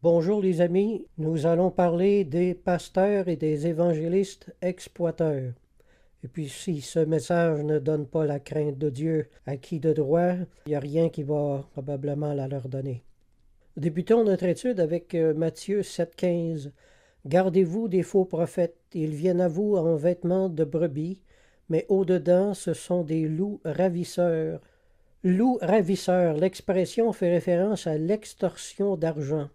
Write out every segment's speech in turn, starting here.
Bonjour les amis, nous allons parler des pasteurs et des évangélistes exploiteurs. Et puis si ce message ne donne pas la crainte de Dieu à qui de droit, il n'y a rien qui va probablement la leur donner. Débutons notre étude avec Matthieu 7,15. Gardez-vous des faux prophètes, ils viennent à vous en vêtements de brebis, mais au-dedans ce sont des loups ravisseurs. Loups ravisseurs, l'expression fait référence à l'extorsion d'argent.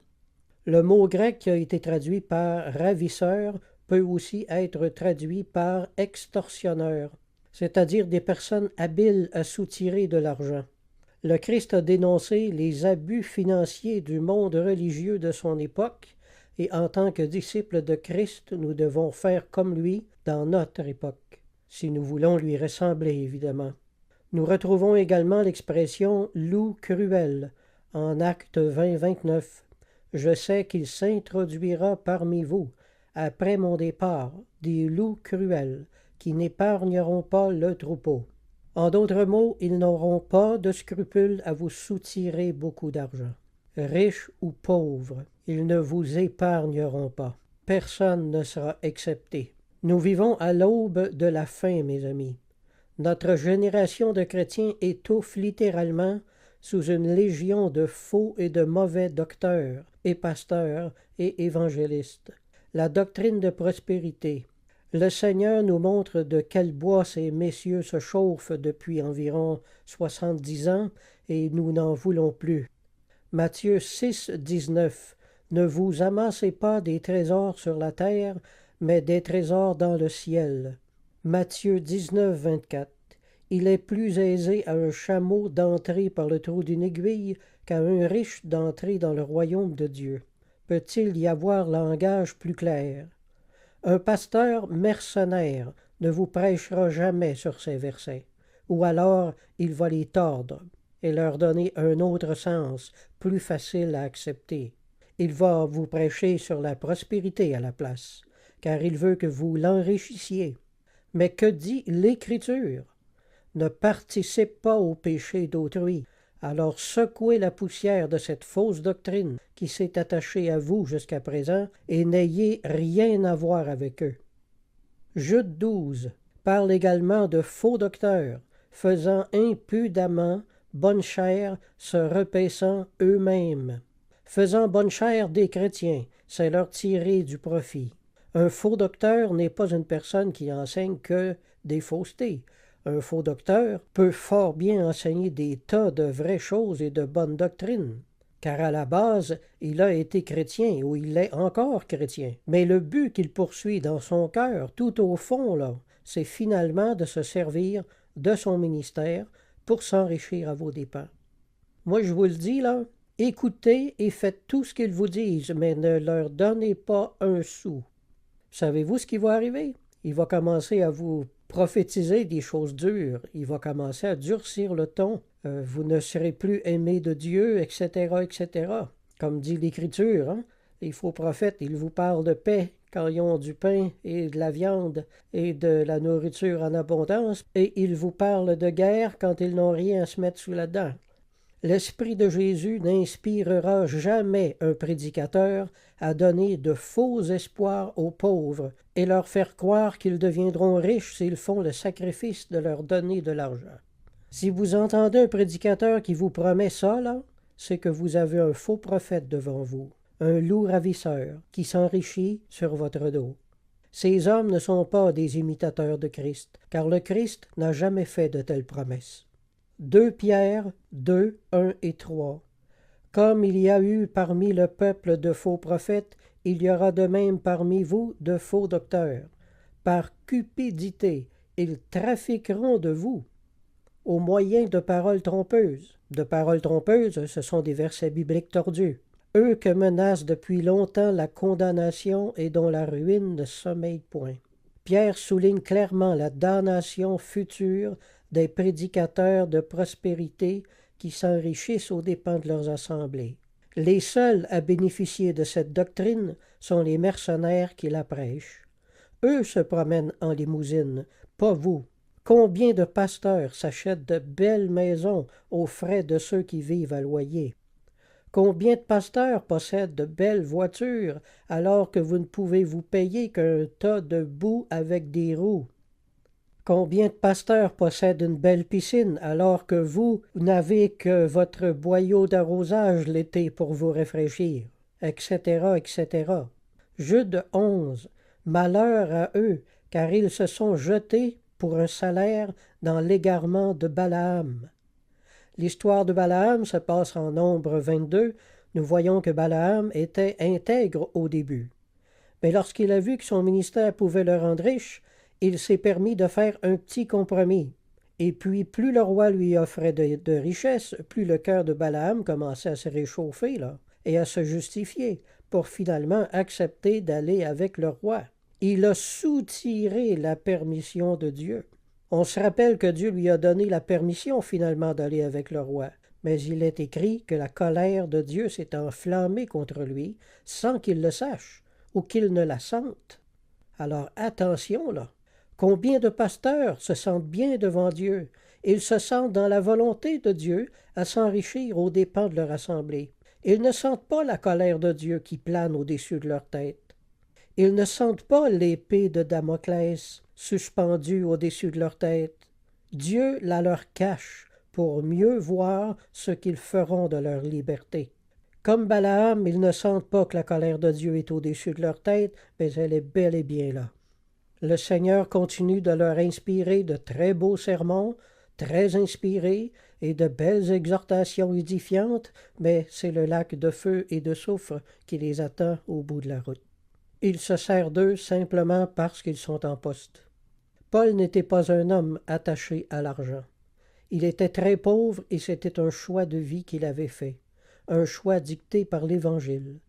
Le mot grec qui a été traduit par ravisseur peut aussi être traduit par extorsionneur, c'est-à-dire des personnes habiles à soutirer de l'argent. Le Christ a dénoncé les abus financiers du monde religieux de son époque, et en tant que disciples de Christ, nous devons faire comme lui dans notre époque, si nous voulons lui ressembler évidemment. Nous retrouvons également l'expression « loup cruel » en Actes 20-29. Je sais qu'il s'introduira parmi vous, après mon départ, des loups cruels, qui n'épargneront pas le troupeau. En d'autres mots, ils n'auront pas de scrupule à vous soutirer beaucoup d'argent. Riches ou pauvres, ils ne vous épargneront pas. Personne ne sera excepté. Nous vivons à l'aube de la fin, mes amis. Notre génération de chrétiens étouffe littéralement sous une légion de faux et de mauvais docteurs et pasteurs et évangélistes. La doctrine de prospérité. Le Seigneur nous montre de quel bois ces messieurs se chauffent depuis environ 70 ans et nous n'en voulons plus. Matthieu 6, 19. Ne vous amassez pas des trésors sur la terre, mais des trésors dans le ciel. Matthieu 19, 24. Il est plus aisé à un chameau d'entrer par le trou d'une aiguille qu'à un riche d'entrer dans le royaume de Dieu. Peut-il y avoir langage plus clair? Un pasteur mercenaire ne vous prêchera jamais sur ces versets, ou alors il va les tordre et leur donner un autre sens, plus facile à accepter. Il va vous prêcher sur la prospérité à la place, car il veut que vous l'enrichissiez. Mais que dit l'Écriture? Ne participe pas au péché d'autrui. Alors secouez la poussière de cette fausse doctrine qui s'est attachée à vous jusqu'à présent et n'ayez rien à voir avec eux. Jude 12 parle également de faux docteurs, faisant impudemment bonne chère, se repaissant eux-mêmes. Faisant bonne chère des chrétiens, c'est leur tirer du profit. Un faux docteur n'est pas une personne qui enseigne que des faussetés. Un faux docteur peut fort bien enseigner des tas de vraies choses et de bonnes doctrines, car à la base, il a été chrétien ou il est encore chrétien. Mais le but qu'il poursuit dans son cœur, tout au fond, là, c'est finalement de se servir de son ministère pour s'enrichir à vos dépens. Moi, je vous le dis, là, écoutez et faites tout ce qu'ils vous disent, mais ne leur donnez pas un sou. Savez-vous ce qui va arriver? Il va commencer à vous prophétiser des choses dures. Il va commencer à durcir le ton. Vous ne serez plus aimé de Dieu, etc., etc. Comme dit l'Écriture, hein? Les faux prophètes, ils vous parlent de paix quand ils ont du pain et de la viande et de la nourriture en abondance, et ils vous parlent de guerre quand ils n'ont rien à se mettre sous la dent. L'Esprit de Jésus n'inspirera jamais un prédicateur à donner de faux espoirs aux pauvres et leur faire croire qu'ils deviendront riches s'ils font le sacrifice de leur donner de l'argent. Si vous entendez un prédicateur qui vous promet ça, là, c'est que vous avez un faux prophète devant vous, un loup ravisseur qui s'enrichit sur votre dos. Ces hommes ne sont pas des imitateurs de Christ, car le Christ n'a jamais fait de telles promesses. 2 Pierre 2, 1 et 3. Comme il y a eu parmi le peuple de faux prophètes, il y aura de même parmi vous de faux docteurs. Par cupidité, ils trafiqueront de vous au moyen de paroles trompeuses. De paroles trompeuses, ce sont des versets bibliques tordus. Eux que menace depuis longtemps la condamnation et dont la ruine ne sommeille point. Pierre souligne clairement la damnation future des prédicateurs de prospérité qui s'enrichissent aux dépens de leurs assemblées. Les seuls à bénéficier de cette doctrine sont les mercenaires qui la prêchent. Eux se promènent en limousine, pas vous. Combien de pasteurs s'achètent de belles maisons aux frais de ceux qui vivent à loyer? Combien de pasteurs possèdent de belles voitures alors que vous ne pouvez vous payer qu'un tas de boue avec des roues? Combien de pasteurs possèdent une belle piscine alors que vous n'avez que votre boyau d'arrosage l'été pour vous rafraîchir, etc., etc. Jude 11. Malheur à eux, car ils se sont jetés pour un salaire dans l'égarement de Balaam. L'histoire de Balaam se passe en Nombre 22. Nous voyons que Balaam était intègre au début. Mais lorsqu'il a vu que son ministère pouvait le rendre riche, il s'est permis de faire un petit compromis. Et puis, plus le roi lui offrait de richesses, plus le cœur de Balaam commençait à se réchauffer, là, et à se justifier, pour finalement accepter d'aller avec le roi. Il a soutiré la permission de Dieu. On se rappelle que Dieu lui a donné la permission finalement d'aller avec le roi, mais il est écrit que la colère de Dieu s'est enflammée contre lui sans qu'il le sache ou qu'il ne la sente. Alors attention là. Combien de pasteurs se sentent bien devant Dieu? Ils se sentent dans la volonté de Dieu à s'enrichir aux dépens de leur assemblée. Ils ne sentent pas la colère de Dieu qui plane au-dessus de leur tête. Ils ne sentent pas l'épée de Damoclès suspendue au-dessus de leur tête. Dieu la leur cache pour mieux voir ce qu'ils feront de leur liberté. Comme Balaam, ils ne sentent pas que la colère de Dieu est au-dessus de leur tête, mais elle est bel et bien là. Le Seigneur continue de leur inspirer de très beaux sermons, très inspirés, et de belles exhortations édifiantes, mais c'est le lac de feu et de soufre qui les attend au bout de la route. Il se sert d'eux simplement parce qu'ils sont en poste. Paul n'était pas un homme attaché à l'argent. Il était très pauvre et c'était un choix de vie qu'il avait fait, un choix dicté par l'Évangile.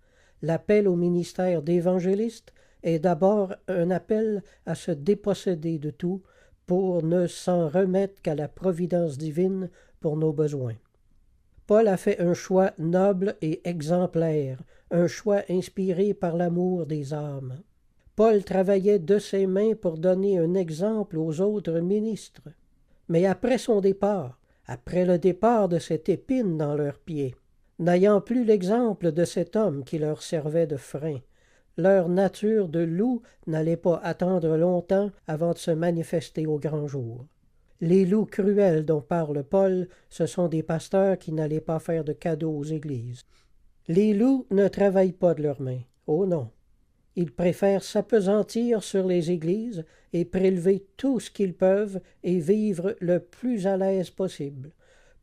L'appel au ministère d'évangéliste est d'abord un appel à se déposséder de tout pour ne s'en remettre qu'à la providence divine pour nos besoins. Paul a fait un choix noble et exemplaire, un choix inspiré par l'amour des âmes. Paul travaillait de ses mains pour donner un exemple aux autres ministres. Mais après son départ, après le départ de cette épine dans leurs pieds, n'ayant plus l'exemple de cet homme qui leur servait de frein, leur nature de loup n'allait pas attendre longtemps avant de se manifester au grand jour. Les loups cruels dont parle Paul, ce sont des pasteurs qui n'allaient pas faire de cadeaux aux églises. Les loups ne travaillent pas de leurs mains. Oh non. Ils préfèrent s'appesantir sur les églises et prélever tout ce qu'ils peuvent et vivre le plus à l'aise possible.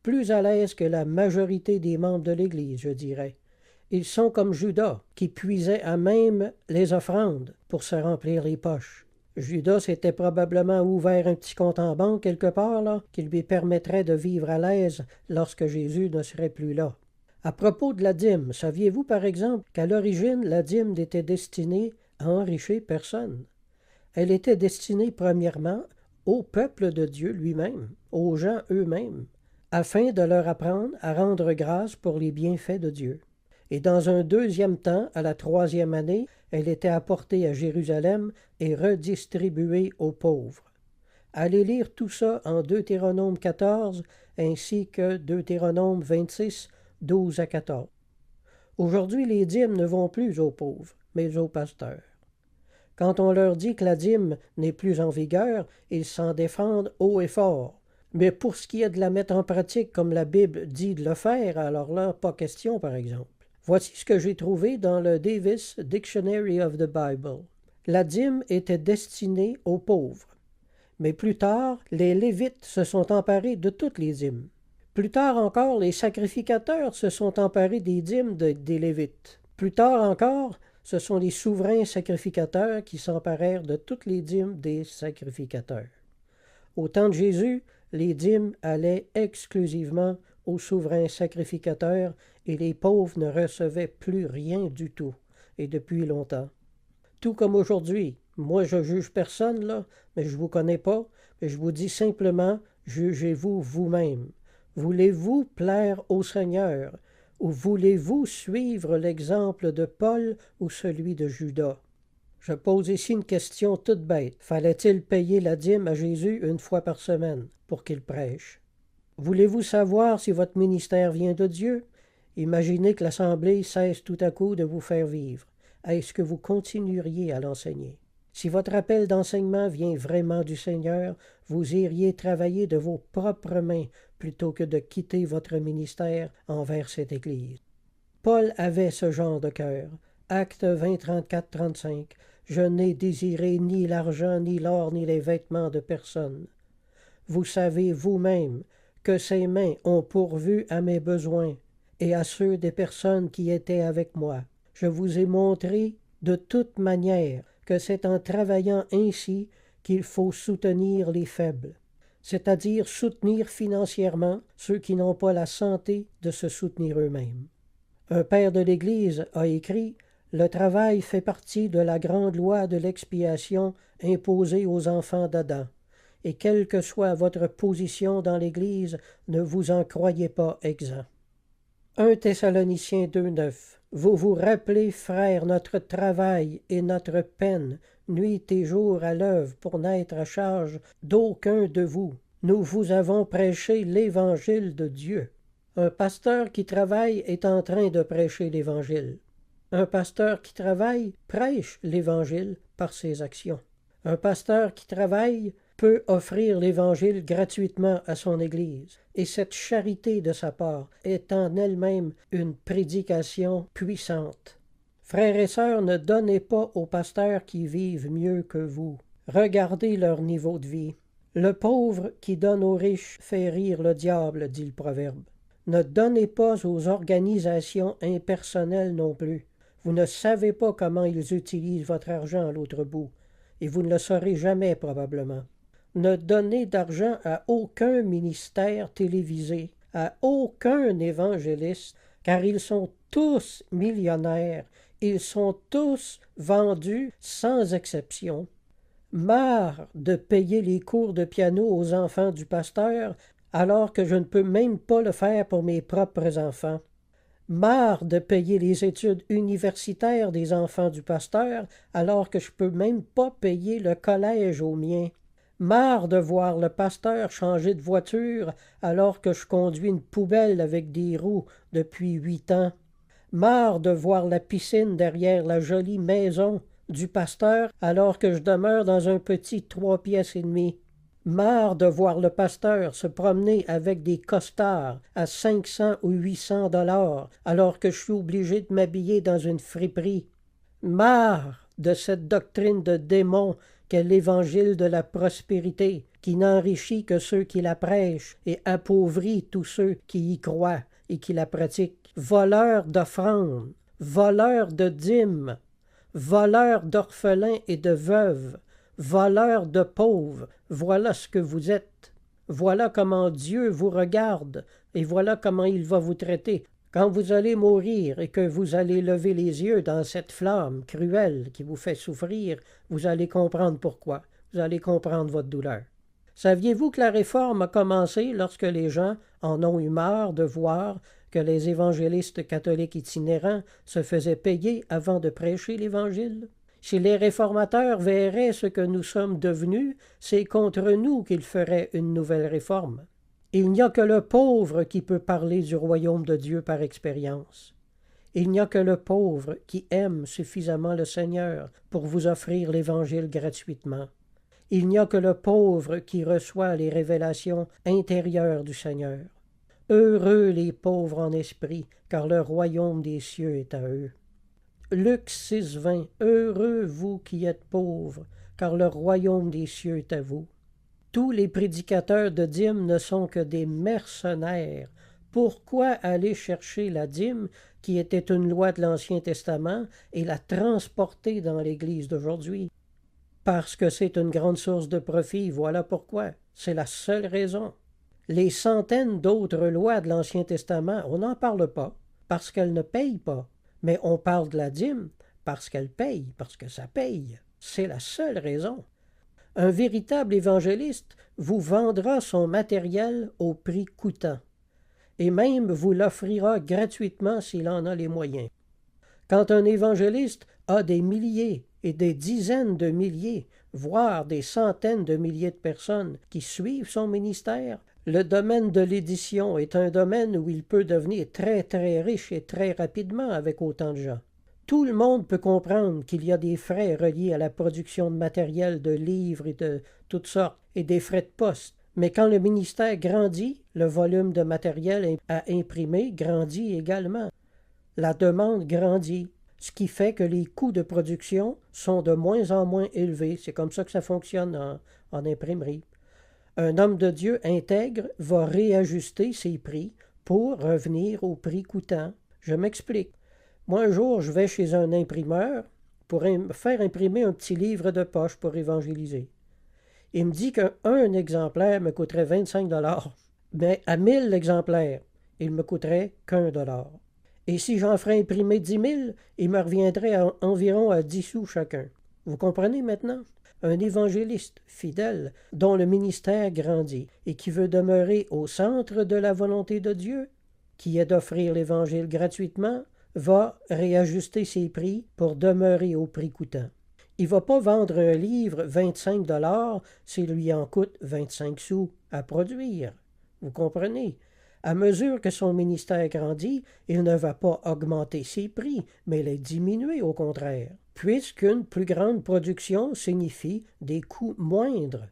Plus à l'aise que la majorité des membres de l'Église, je dirais. Ils sont comme Judas, qui puisait à même les offrandes pour se remplir les poches. Judas s'était probablement ouvert un petit compte en banque quelque part, là, qui lui permettrait de vivre à l'aise lorsque Jésus ne serait plus là. À propos de la dîme, saviez-vous par exemple qu'à l'origine, la dîme n'était destinée à enrichir personne? Elle était destinée premièrement au peuple de Dieu lui-même, aux gens eux-mêmes, afin de leur apprendre à rendre grâce pour les bienfaits de Dieu. Et dans un deuxième temps, à la 3e année, elle était apportée à Jérusalem et redistribuée aux pauvres. Allez lire tout ça en Deutéronome 14 ainsi que Deutéronome 26, 12 à 14. Aujourd'hui, les dîmes ne vont plus aux pauvres, mais aux pasteurs. Quand on leur dit que la dîme n'est plus en vigueur, ils s'en défendent haut et fort. Mais pour ce qui est de la mettre en pratique comme la Bible dit de le faire, alors là, pas question, par exemple. Voici ce que j'ai trouvé dans le Davis Dictionary of the Bible. La dîme était destinée aux pauvres. Mais plus tard, les Lévites se sont emparés de toutes les dîmes. Plus tard encore, les sacrificateurs se sont emparés des dîmes des Lévites. Plus tard encore, ce sont les souverains sacrificateurs qui s'emparèrent de toutes les dîmes des sacrificateurs. Au temps de Jésus, les dîmes allaient exclusivement aux souverains sacrificateurs et les pauvres ne recevaient plus rien du tout, et depuis longtemps. Tout comme aujourd'hui, moi je juge personne là, mais je vous connais pas, mais je vous dis simplement, jugez-vous vous-même. Voulez-vous plaire au Seigneur, ou voulez-vous suivre l'exemple de Paul ou celui de Judas? Je pose ici une question toute bête. Fallait-il payer la dîme à Jésus une fois par semaine pour qu'il prêche? Voulez-vous savoir si votre ministère vient de Dieu? Imaginez que l'Assemblée cesse tout à coup de vous faire vivre. Est-ce que vous continueriez à l'enseigner? Si votre appel d'enseignement vient vraiment du Seigneur, vous iriez travailler de vos propres mains plutôt que de quitter votre ministère envers cette Église. Paul avait ce genre de cœur. Actes 20, 34, 35. Je n'ai désiré ni l'argent, ni l'or, ni les vêtements de personne. Vous savez vous-même que ces mains ont pourvu à mes besoins et à ceux des personnes qui étaient avec moi. Je vous ai montré de toute manière que c'est en travaillant ainsi qu'il faut soutenir les faibles, c'est-à-dire soutenir financièrement ceux qui n'ont pas la santé de se soutenir eux-mêmes. Un père de l'Église a écrit « Le travail fait partie de la grande loi de l'expiation imposée aux enfants d'Adam, et quelle que soit votre position dans l'Église, ne vous en croyez pas exempt. » 1 Thessaloniciens 2,9. Vous vous rappelez, frères, notre travail et notre peine, nuit et jour à l'œuvre pour n'être à charge d'aucun de vous. Nous vous avons prêché l'Évangile de Dieu. Un pasteur qui travaille est en train de prêcher l'Évangile. Un pasteur qui travaille prêche l'Évangile par ses actions. Un pasteur qui travaille peut offrir l'Évangile gratuitement à son Église, et cette charité de sa part est en elle-même une prédication puissante. Frères et sœurs, ne donnez pas aux pasteurs qui vivent mieux que vous. Regardez leur niveau de vie. Le pauvre qui donne aux riches fait rire le diable, dit le proverbe. Ne donnez pas aux organisations impersonnelles non plus. Vous ne savez pas comment ils utilisent votre argent à l'autre bout, et vous ne le saurez jamais probablement. Ne donnez d'argent à aucun ministère télévisé, à aucun évangéliste, car ils sont tous millionnaires, ils sont tous vendus sans exception. Marre de payer les cours de piano aux enfants du pasteur, alors que je ne peux même pas le faire pour mes propres enfants. Marre de payer les études universitaires des enfants du pasteur, alors que je ne peux même pas payer le collège aux miens. Marre de voir le pasteur changer de voiture alors que je conduis une poubelle avec des roues depuis 8 ans. Marre de voir la piscine derrière la jolie maison du pasteur alors que je demeure dans un petit 3 pièces et demi. Marre de voir le pasteur se promener avec des costards à 500 ou 800 $ alors que je suis obligé de m'habiller dans une friperie. Marre de cette doctrine de démon qu'est l'évangile de la prospérité, qui n'enrichit que ceux qui la prêchent et appauvrit tous ceux qui y croient et qui la pratiquent. Voleurs d'offrandes, voleurs de dîmes, voleurs d'orphelins et de veuves, voleurs de pauvres, voilà ce que vous êtes. Voilà comment Dieu vous regarde et voilà comment il va vous traiter. Quand vous allez mourir et que vous allez lever les yeux dans cette flamme cruelle qui vous fait souffrir, vous allez comprendre pourquoi. Vous allez comprendre votre douleur. Saviez-vous que la réforme a commencé lorsque les gens en ont eu marre de voir que les évangélistes catholiques itinérants se faisaient payer avant de prêcher l'Évangile? Si les réformateurs verraient ce que nous sommes devenus, c'est contre nous qu'ils feraient une nouvelle réforme. Il n'y a que le pauvre qui peut parler du royaume de Dieu par expérience. Il n'y a que le pauvre qui aime suffisamment le Seigneur pour vous offrir l'Évangile gratuitement. Il n'y a que le pauvre qui reçoit les révélations intérieures du Seigneur. Heureux les pauvres en esprit, car le royaume des cieux est à eux. Luc 6, 20. Heureux vous qui êtes pauvres, car le royaume des cieux est à vous. Tous les prédicateurs de dîmes ne sont que des mercenaires. Pourquoi aller chercher la dîme, qui était une loi de l'Ancien Testament, et la transporter dans l'Église d'aujourd'hui? Parce que c'est une grande source de profit, voilà pourquoi. C'est la seule raison. Les centaines d'autres lois de l'Ancien Testament, on n'en parle pas, parce qu'elles ne payent pas. Mais on parle de la dîme parce qu'elle paye, parce que ça paye. C'est la seule raison. Un véritable évangéliste vous vendra son matériel au prix coûtant, et même vous l'offrira gratuitement s'il en a les moyens. Quand un évangéliste a des milliers et des dizaines de milliers, voire des centaines de milliers de personnes qui suivent son ministère, Le domaine de l'édition est un domaine où il peut devenir très très riche et très rapidement avec autant de gens. Tout le monde peut comprendre qu'il y a des frais reliés à la production de matériel, de livres et de toutes sortes, et des frais de poste. Mais quand le ministère grandit, le volume de matériel à imprimer grandit également. La demande grandit, ce qui fait que les coûts de production sont de moins en moins élevés. C'est comme ça que ça fonctionne en imprimerie. Un homme de Dieu intègre va réajuster ses prix pour revenir au prix coûtant. Je m'explique. Moi, un jour, je vais chez un imprimeur pour faire imprimer un petit livre de poche pour évangéliser. Il me dit qu'un exemplaire me coûterait 25 $, mais à 1000 exemplaires, il me coûterait qu'1 $. Et si j'en ferais imprimer 10 000, il me reviendrait environ à 10 sous chacun. Vous comprenez maintenant? Un évangéliste fidèle dont le ministère grandit et qui veut demeurer au centre de la volonté de Dieu, qui est d'offrir l'Évangile gratuitement, va réajuster ses prix pour demeurer au prix coûtant. Il ne va pas vendre un livre 25 $ s'il lui en coûte 25 sous à produire. Vous comprenez? À mesure que son ministère grandit, il ne va pas augmenter ses prix, mais les diminuer au contraire, puisqu'une plus grande production signifie des coûts moindres.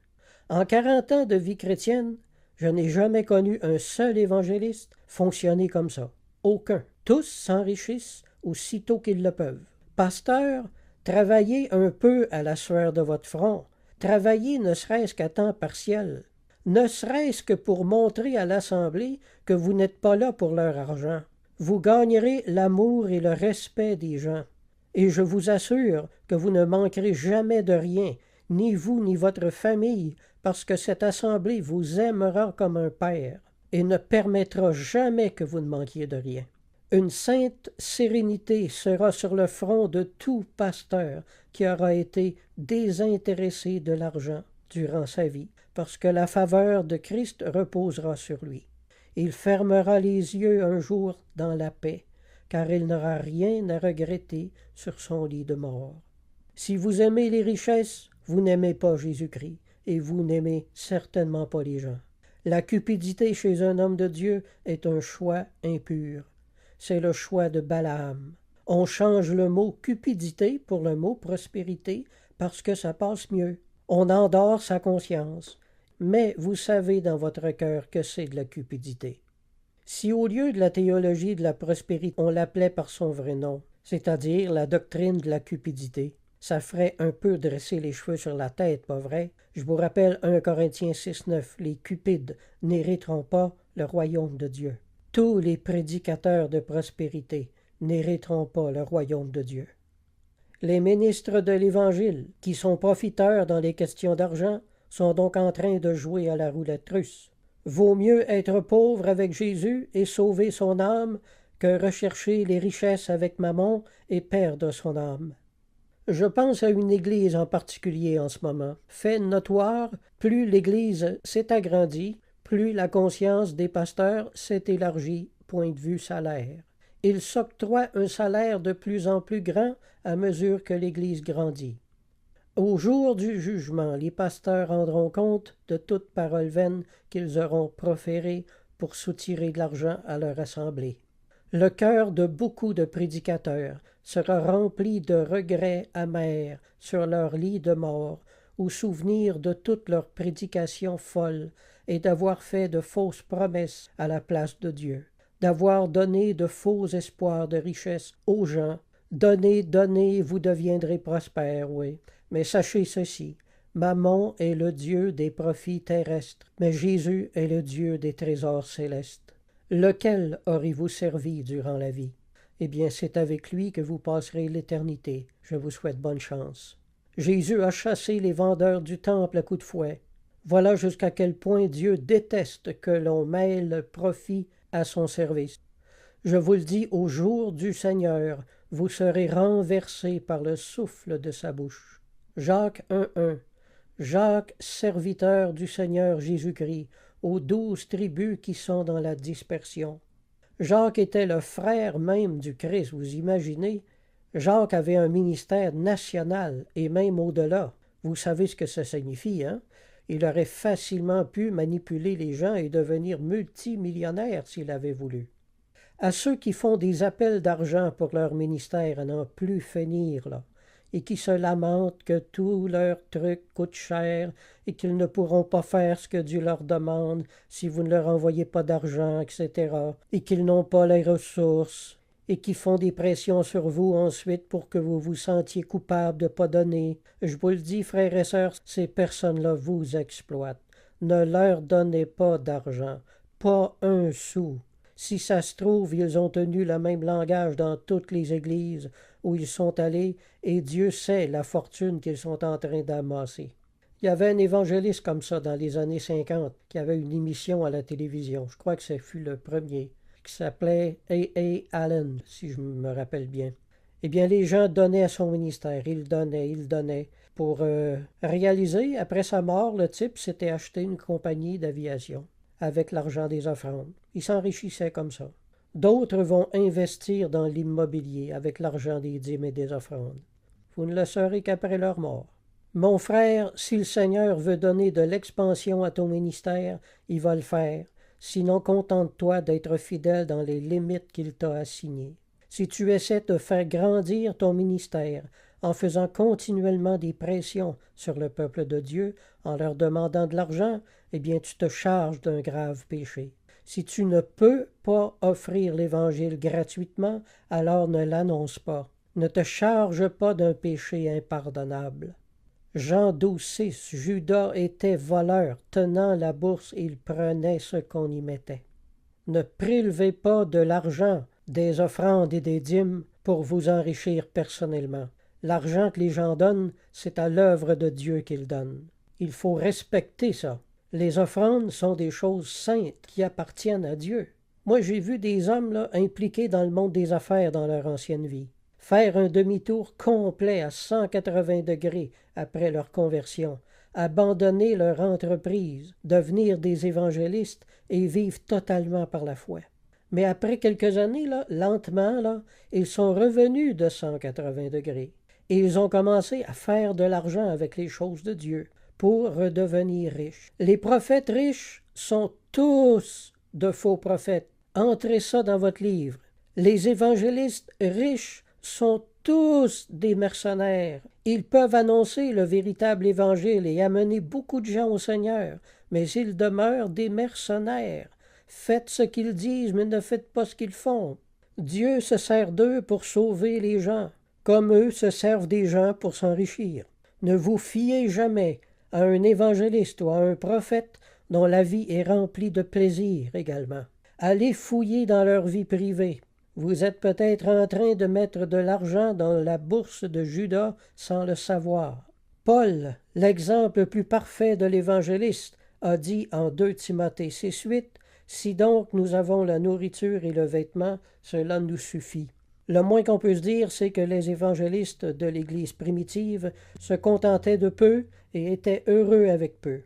En 40 ans de vie chrétienne, je n'ai jamais connu un seul évangéliste fonctionner comme ça. Aucun. Tous s'enrichissent aussitôt qu'ils le peuvent. Pasteur, travaillez un peu à la sueur de votre front. Travaillez ne serait-ce qu'à temps partiel. Ne serait-ce que pour montrer à l'Assemblée que vous n'êtes pas là pour leur argent. Vous gagnerez l'amour et le respect des gens. Et je vous assure que vous ne manquerez jamais de rien, ni vous ni votre famille, parce que cette Assemblée vous aimera comme un père et ne permettra jamais que vous ne manquiez de rien. Une sainte sérénité sera sur le front de tout pasteur qui aura été désintéressé de l'argent durant sa vie, parce que la faveur de Christ reposera sur lui. Il fermera les yeux un jour dans la paix, car il n'aura rien à regretter sur son lit de mort. Si vous aimez les richesses, vous n'aimez pas Jésus-Christ, et vous n'aimez certainement pas les gens. La cupidité chez un homme de Dieu est un choix impur. C'est le choix de Balaam. On change le mot cupidité pour le mot prospérité parce que ça passe mieux. On endort sa conscience. Mais vous savez dans votre cœur que c'est de la cupidité. Si au lieu de la théologie de la prospérité, on l'appelait par son vrai nom, c'est-à-dire la doctrine de la cupidité, ça ferait un peu dresser les cheveux sur la tête, pas vrai? Je vous rappelle 1 Corinthiens 6,9, les cupides n'hériteront pas le royaume de Dieu. Tous les prédicateurs de prospérité n'hériteront pas le royaume de Dieu. Les ministres de l'Évangile, qui sont profiteurs dans les questions d'argent, sont donc en train de jouer à la roulette russe. Vaut mieux être pauvre avec Jésus et sauver son âme que rechercher les richesses avec Mammon et perdre son âme. Je pense à une église en particulier en ce moment. Fait notoire, plus l'église s'est agrandie, plus la conscience des pasteurs s'est élargie, point de vue salaire. Ils s'octroient un salaire de plus en plus grand à mesure que l'Église grandit. Au jour du jugement, les pasteurs rendront compte de toute parole vaine qu'ils auront proférée pour soutirer de l'argent à leur assemblée. Le cœur de beaucoup de prédicateurs sera rempli de regrets amers sur leur lit de mort, au souvenir de toutes leurs prédications folles et d'avoir fait de fausses promesses à la place de Dieu, d'avoir donné de faux espoirs de richesse aux gens. Donnez, donnez, vous deviendrez prospères, oui. Mais sachez ceci, Mammon est le Dieu des profits terrestres, mais Jésus est le Dieu des trésors célestes. Lequel aurez-vous servi durant la vie? Eh bien, c'est avec lui que vous passerez l'éternité. Je vous souhaite bonne chance. Jésus a chassé les vendeurs du temple à coups de fouet. Voilà jusqu'à quel point Dieu déteste que l'on mêle le profit à son service. Je vous le dis, au jour du Seigneur, vous serez renversés par le souffle de sa bouche. Jacques 1:1. Jacques, serviteur du Seigneur Jésus-Christ, aux 12 tribus qui sont dans la dispersion. Jacques était le frère même du Christ, vous imaginez? Jacques avait un ministère national et même au-delà. Vous savez ce que ça signifie, hein? Il aurait facilement pu manipuler les gens et devenir multimillionnaire s'il avait voulu. À ceux qui font des appels d'argent pour leur ministère à n'en plus finir, là, et qui se lamentent que tous leurs trucs coûtent cher et qu'ils ne pourront pas faire ce que Dieu leur demande si vous ne leur envoyez pas d'argent, etc., et qu'ils n'ont pas les ressources, et qui font des pressions sur vous ensuite pour que vous vous sentiez coupable de ne pas donner. Je vous le dis, frères et sœurs, ces personnes-là vous exploitent. Ne leur donnez pas d'argent, pas un sou. Si ça se trouve, ils ont tenu le même langage dans toutes les églises où ils sont allés, et Dieu sait la fortune qu'ils sont en train d'amasser. Il y avait un évangéliste comme ça dans les années 50 qui avait une émission à la télévision. Je crois que ce fut le premier, qui s'appelait A. Allen, si je me rappelle bien. Eh bien, les gens donnaient à son ministère. Ils donnaient. Pour réaliser, après sa mort, le type s'était acheté une compagnie d'aviation avec l'argent des offrandes. Il s'enrichissait comme ça. D'autres vont investir dans l'immobilier avec l'argent des dîmes et des offrandes. Vous ne le saurez qu'après leur mort. Mon frère, si le Seigneur veut donner de l'expansion à ton ministère, il va le faire. Sinon, contente-toi d'être fidèle dans les limites qu'il t'a assignées. Si tu essaies de faire grandir ton ministère en faisant continuellement des pressions sur le peuple de Dieu, en leur demandant de l'argent, eh bien tu te charges d'un grave péché. Si tu ne peux pas offrir l'Évangile gratuitement, alors ne l'annonce pas. Ne te charge pas d'un péché impardonnable. Jean 12,6 Judas était voleur, tenant la bourse, il prenait ce qu'on y mettait. Ne prélevez pas de l'argent, des offrandes et des dîmes pour vous enrichir personnellement. L'argent que les gens donnent, c'est à l'œuvre de Dieu qu'ils donnent. Il faut respecter ça. Les offrandes sont des choses saintes qui appartiennent à Dieu. Moi, j'ai vu des hommes là, impliqués dans le monde des affaires dans leur ancienne vie, faire un demi-tour complet à 180 degrés après leur conversion, abandonner leur entreprise, devenir des évangélistes et vivre totalement par la foi. Mais après quelques années, là, lentement, là, ils sont revenus de 180 degrés. Et ils ont commencé à faire de l'argent avec les choses de Dieu pour redevenir riches. Les prophètes riches sont tous de faux prophètes. Entrez ça dans votre livre. Les évangélistes riches sont tous des mercenaires. Ils peuvent annoncer le véritable évangile et amener beaucoup de gens au Seigneur, mais ils demeurent des mercenaires. Faites ce qu'ils disent, mais ne faites pas ce qu'ils font. Dieu se sert d'eux pour sauver les gens, comme eux se servent des gens pour s'enrichir. Ne vous fiez jamais à un évangéliste ou à un prophète dont la vie est remplie de plaisir également. Allez fouiller dans leur vie privée. Vous êtes peut-être en train de mettre de l'argent dans la bourse de Judas sans le savoir. Paul, l'exemple le plus parfait de l'évangéliste, a dit en 2 Timothée 6,8 « Si donc nous avons la nourriture et le vêtement, cela nous suffit. » Le moins qu'on peut se dire, c'est que les évangélistes de l'Église primitive se contentaient de peu et étaient heureux avec peu,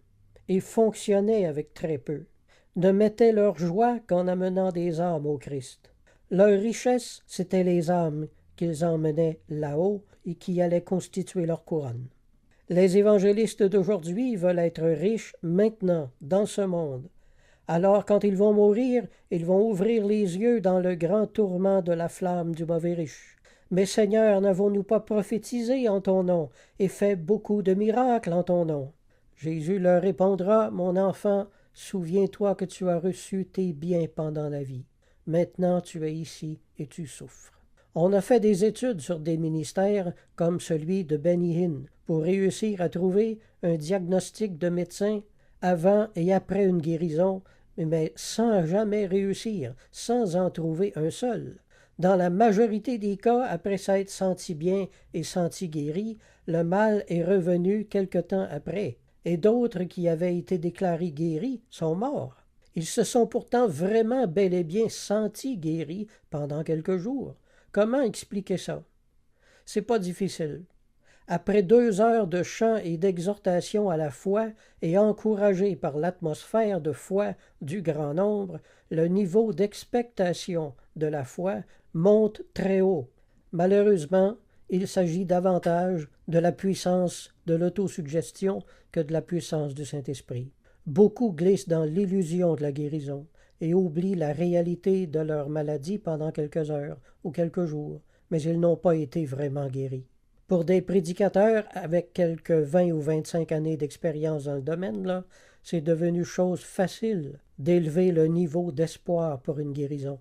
et fonctionnaient avec très peu, ne mettaient leur joie qu'en amenant des âmes au Christ. Leur richesse, c'était les âmes qu'ils emmenaient là-haut et qui allaient constituer leur couronne. Les évangélistes d'aujourd'hui veulent être riches maintenant, dans ce monde. Alors, quand ils vont mourir, ils vont ouvrir les yeux dans le grand tourment de la flamme du mauvais riche. Mais Seigneur, n'avons-nous pas prophétisé en ton nom et fait beaucoup de miracles en ton nom? Jésus leur répondra, mon enfant, souviens-toi que tu as reçu tes biens pendant la vie. Maintenant tu es ici et tu souffres. On a fait des études sur des ministères comme celui de Benny Hinn pour réussir à trouver un diagnostic de médecin avant et après une guérison, mais sans jamais réussir, sans en trouver un seul. Dans la majorité des cas, après s'être senti bien et senti guéri, le mal est revenu quelque temps après, et d'autres qui avaient été déclarés guéris sont morts. Ils se sont pourtant vraiment bel et bien sentis guéris pendant quelques jours. Comment expliquer ça? C'est pas difficile. Après 2 heures de chant et d'exhortation à la foi et encouragés par l'atmosphère de foi du grand nombre, le niveau d'expectation de la foi monte très haut. Malheureusement, il s'agit davantage de la puissance de l'autosuggestion que de la puissance du Saint-Esprit. Beaucoup glissent dans l'illusion de la guérison et oublient la réalité de leur maladie pendant quelques heures ou quelques jours, mais ils n'ont pas été vraiment guéris. Pour des prédicateurs avec quelques 20 ou 25 années d'expérience dans le domaine, là, c'est devenu chose facile d'élever le niveau d'espoir pour une guérison.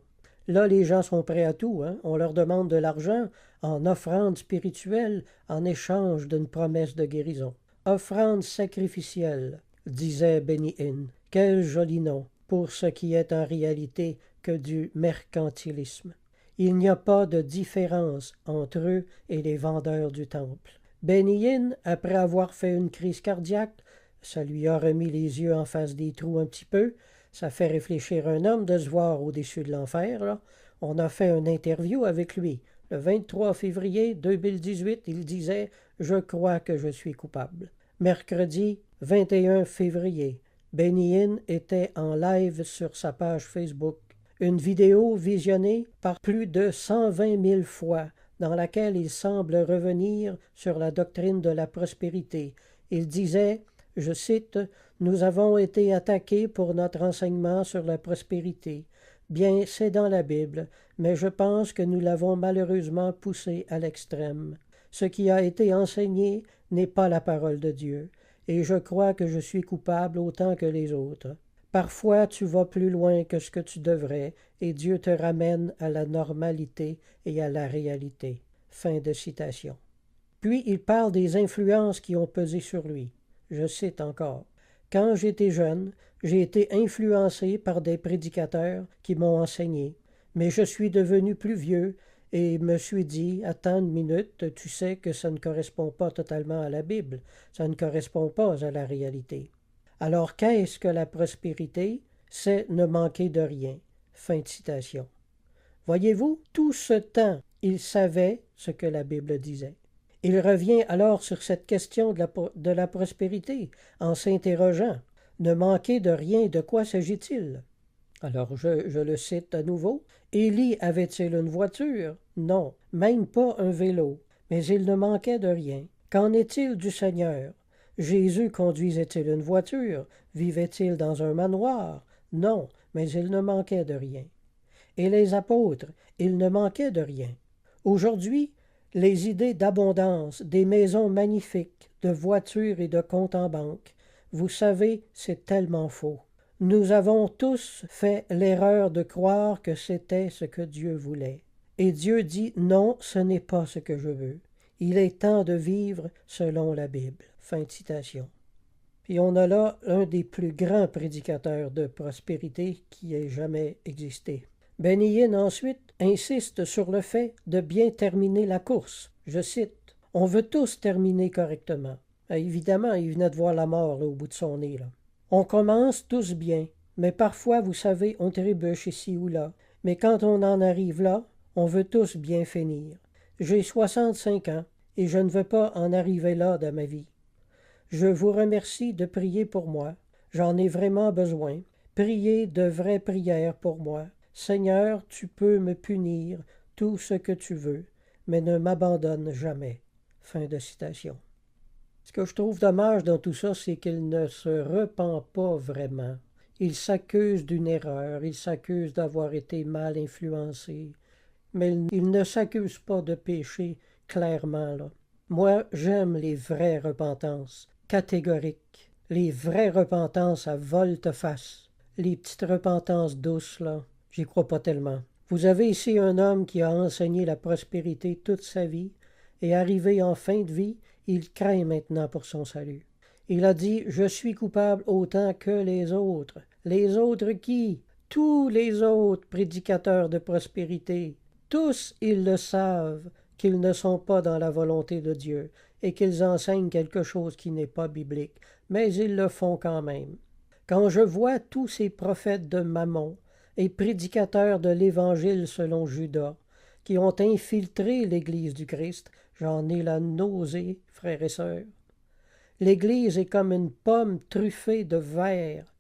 Là, les gens sont prêts à tout, hein? On leur demande de l'argent en offrande spirituelle en échange d'une promesse de guérison. Offrande sacrificielle, disait Benny Hinn. Quel joli nom pour ce qui est en réalité que du mercantilisme. Il n'y a pas de différence entre eux et les vendeurs du temple. Benny Hinn, après avoir fait une crise cardiaque, ça lui a remis les yeux en face des trous un petit peu, ça fait réfléchir un homme de se voir au-dessus de l'enfer, là. On a fait une interview avec lui. Le 23 février 2018, il disait « Je crois que je suis coupable ». Mercredi 21 février, Benny Hinn était en live sur sa page Facebook. Une vidéo visionnée par plus de 120 000 fois, dans laquelle il semble revenir sur la doctrine de la prospérité. Il disait, je cite, « Nous avons été attaqués pour notre enseignement sur la prospérité. Bien, c'est dans la Bible, mais je pense que nous l'avons malheureusement poussé à l'extrême. Ce qui a été enseigné n'est pas la parole de Dieu, et je crois que je suis coupable autant que les autres. Parfois, tu vas plus loin que ce que tu devrais, et Dieu te ramène à la normalité et à la réalité. » Fin de citation. Puis il parle des influences qui ont pesé sur lui. Je cite encore. « Quand j'étais jeune, j'ai été influencé par des prédicateurs qui m'ont enseigné, mais je suis devenu plus vieux et me suis dit, attends une minute, tu sais que ça ne correspond pas totalement à la Bible, ça ne correspond pas à la réalité. Alors qu'est-ce que la prospérité? C'est ne manquer de rien. » Fin de citation. Voyez-vous, tout ce temps, il savait ce que la Bible disait. Il revient alors sur cette question de la prospérité en s'interrogeant. Ne manquer de rien, de quoi s'agit-il? Alors je le cite à nouveau. Élie avait-il une voiture? Non, même pas un vélo, mais il ne manquait de rien. Qu'en est-il du Seigneur? Jésus conduisait-il une voiture? Vivait-il dans un manoir? Non, mais il ne manquait de rien. Et les apôtres, ils ne manquaient de rien. Aujourd'hui, les idées d'abondance, des maisons magnifiques, de voitures et de comptes en banque, vous savez, c'est tellement faux. Nous avons tous fait l'erreur de croire que c'était ce que Dieu voulait. Et Dieu dit « Non, ce n'est pas ce que je veux. Il est temps de vivre selon la Bible. » Fin de citation. Puis on a là un des plus grands prédicateurs de prospérité qui ait jamais existé. Benny Hinn ensuite insiste sur le fait de bien terminer la course. Je cite, « On veut tous terminer correctement. » Évidemment, il venait de voir la mort là, au bout de son nez. Là. On commence tous bien, mais parfois, vous savez, on trébuche ici ou là. Mais quand on en arrive là, on veut tous bien finir. J'ai 65 ans et je ne veux pas en arriver là dans ma vie. Je vous remercie de prier pour moi. J'en ai vraiment besoin. Priez de vraies prières pour moi. Seigneur, tu peux me punir tout ce que tu veux, mais ne m'abandonne jamais. Fin de citation. Ce que je trouve dommage dans tout ça, c'est qu'il ne se repent pas vraiment. Il s'accuse d'une erreur, il s'accuse d'avoir été mal influencé, mais il ne s'accuse pas de péché clairement. Là. Moi, j'aime les vraies repentances, catégoriques, les vraies repentances à volte-face. Les petites repentances douces, là, j'y crois pas tellement. Vous avez ici un homme qui a enseigné la prospérité toute sa vie, et arrivé en fin de vie, il craint maintenant pour son salut. Il a dit « Je suis coupable autant que les autres. » Les autres qui? Tous les autres prédicateurs de prospérité. Tous, ils le savent, qu'ils ne sont pas dans la volonté de Dieu et qu'ils enseignent quelque chose qui n'est pas biblique, mais ils le font quand même. Quand je vois tous ces prophètes de Mammon et prédicateurs de l'Évangile selon Judas, qui ont infiltré l'Église du Christ, j'en ai la nausée, frères et sœurs. L'Église est comme une pomme truffée de vers.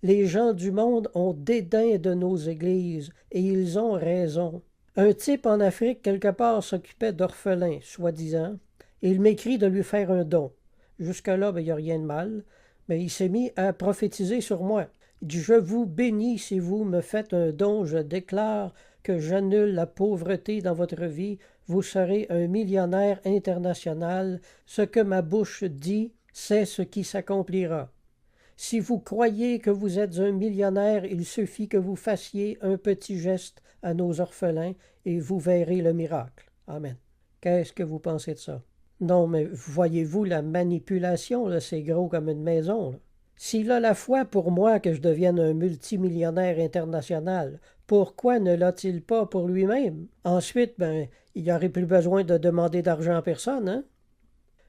Les gens du monde ont dédain de nos églises, et ils ont raison. Un type en Afrique, quelque part, s'occupait d'orphelins, soi-disant, et il m'écrit de lui faire un don. Jusque-là, il n'y a rien de mal, mais il s'est mis à prophétiser sur moi. Il dit, « Je vous bénis si vous me faites un don, je déclare que j'annule la pauvreté dans votre vie, vous serez un millionnaire international, ce que ma bouche dit, c'est ce qui s'accomplira. Si vous croyez que vous êtes un millionnaire, il suffit que vous fassiez un petit geste à nos orphelins et vous verrez le miracle. Amen. » Qu'est-ce que vous pensez de ça? Non, mais voyez-vous la manipulation, là, c'est gros comme une maison. Là. S'il a la foi pour moi que je devienne un multimillionnaire international, pourquoi ne l'a-t-il pas pour lui-même? Ensuite, il n'y aurait plus besoin de demander d'argent à personne, hein?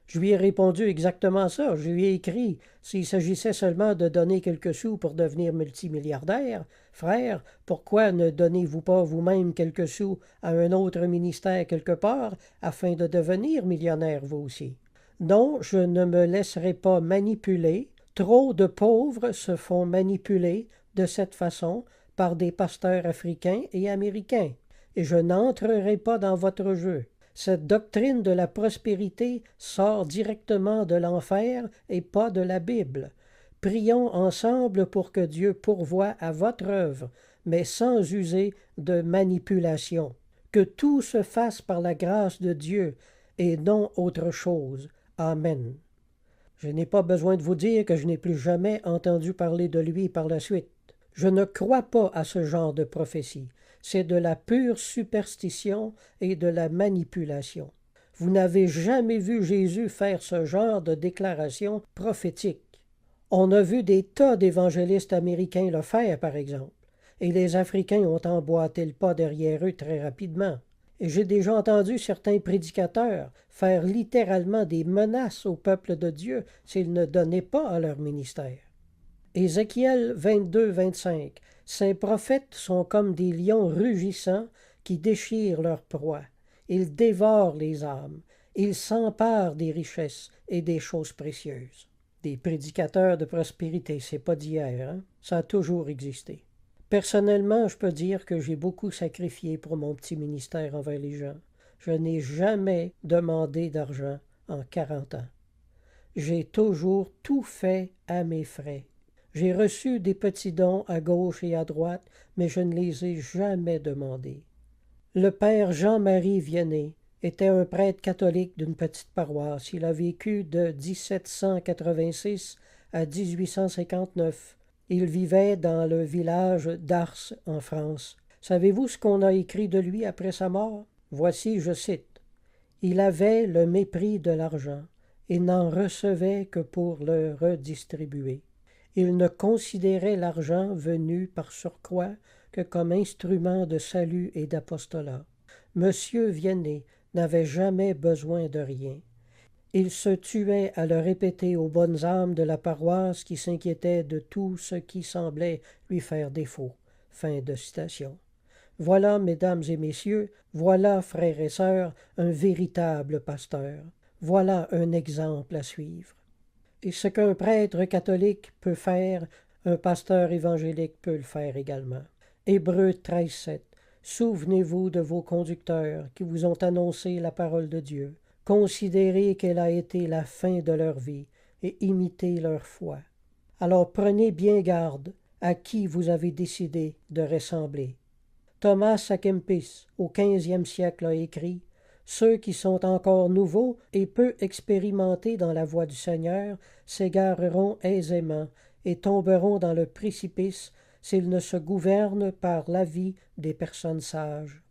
Je lui ai répondu exactement ça. Je lui ai écrit, s'il s'agissait seulement de donner quelques sous pour devenir multimilliardaire, frère, pourquoi ne donnez-vous pas vous-même quelques sous à un autre ministère quelque part afin de devenir millionnaire vous aussi? Non, je ne me laisserai pas manipuler. Trop de pauvres se font manipuler de cette façon par des pasteurs africains et américains, et je n'entrerai pas dans votre jeu. Cette doctrine de la prospérité sort directement de l'enfer et pas de la Bible. Prions ensemble pour que Dieu pourvoie à votre œuvre, mais sans user de manipulation. Que tout se fasse par la grâce de Dieu et non autre chose. Amen. Je n'ai pas besoin de vous dire que je n'ai plus jamais entendu parler de lui par la suite. Je ne crois pas à ce genre de prophétie. C'est de la pure superstition et de la manipulation. Vous n'avez jamais vu Jésus faire ce genre de déclaration prophétique. On a vu des tas d'évangélistes américains le faire, par exemple, et les Africains ont emboîté le pas derrière eux très rapidement. Et j'ai déjà entendu certains prédicateurs faire littéralement des menaces au peuple de Dieu s'ils ne donnaient pas à leur ministère. Ézéchiel 22-25. Ces prophètes sont comme des lions rugissants qui déchirent leur proie. Ils dévorent les âmes. Ils s'emparent des richesses et des choses précieuses. Des prédicateurs de prospérité, c'est pas d'hier, hein? Ça a toujours existé. Personnellement, je peux dire que j'ai beaucoup sacrifié pour mon petit ministère envers les gens. Je n'ai jamais demandé d'argent en 40 ans. J'ai toujours tout fait à mes frais. J'ai reçu des petits dons à gauche et à droite, mais je ne les ai jamais demandés. Le père Jean-Marie Vianney était un prêtre catholique d'une petite paroisse. Il a vécu de 1786 à 1859. Il vivait dans le village d'Ars, en France. Savez-vous ce qu'on a écrit de lui après sa mort? Voici, je cite, « Il avait le mépris de l'argent et n'en recevait que pour le redistribuer. Il ne considérait l'argent venu par surcroît que comme instrument de salut et d'apostolat. Monsieur Vianney n'avait jamais besoin de rien. Il se tuait à le répéter aux bonnes âmes de la paroisse qui s'inquiétaient de tout ce qui semblait lui faire défaut. » Fin de citation. Voilà, mesdames et messieurs, voilà, frères et sœurs, un véritable pasteur. Voilà un exemple à suivre. Et ce qu'un prêtre catholique peut faire, un pasteur évangélique peut le faire également. Hébreux 13:7. Souvenez-vous de vos conducteurs qui vous ont annoncé la parole de Dieu. Considérez quelle a été la fin de leur vie et imitez leur foi. Alors prenez bien garde à qui vous avez décidé de ressembler. Thomas à Kempis, au 15e siècle, a écrit « Ceux qui sont encore nouveaux et peu expérimentés dans la voie du Seigneur s'égareront aisément et tomberont dans le précipice s'ils ne se gouvernent par l'avis des personnes sages. »